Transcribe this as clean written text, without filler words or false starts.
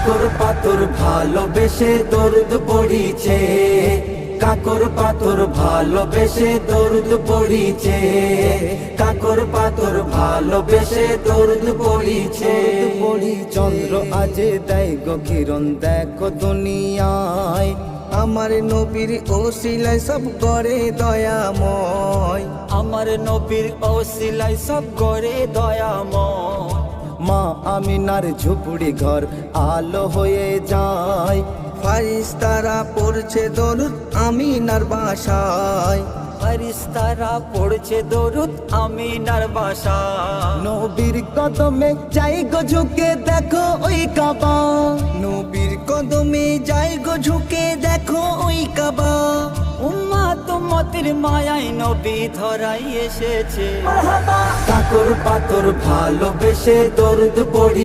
কাকর পাথর ভালোবেসে দরুদ পড়িছে, কাকর পাথর ভালোবেসে দরুদ পড়িছে, কাকর পাথর ভালোবেসে দরুদ পড়িছে। চন্দ্র আজে দেয় গো কিরণ দেখো দুনিয়ায়, আমার নবীর ওসিলায় সব করে দয়াময়, আমার নবীর ওসিলায় সব করে দয়াময়। মা আমিনার ঝুপড়ি ঘর আলো হয়ে যায়, ফারিস্তারা পড়ছে দরুদ আমিনার বাসায়, ফারিস্তারা পড়ছে দরুদ আমিনার বাসায়। নবীর কদমে যাই গো ঝুঁকে দেখো ওই কাবা, নবীর কদমে যাই গো ঝুঁকে দেখো ওই কাবা। উম্মাত উম্মতের মায়ায় নবী ধরাই এসেছে। কাকর পাথর ভালোবেসে দরুদ পড়ি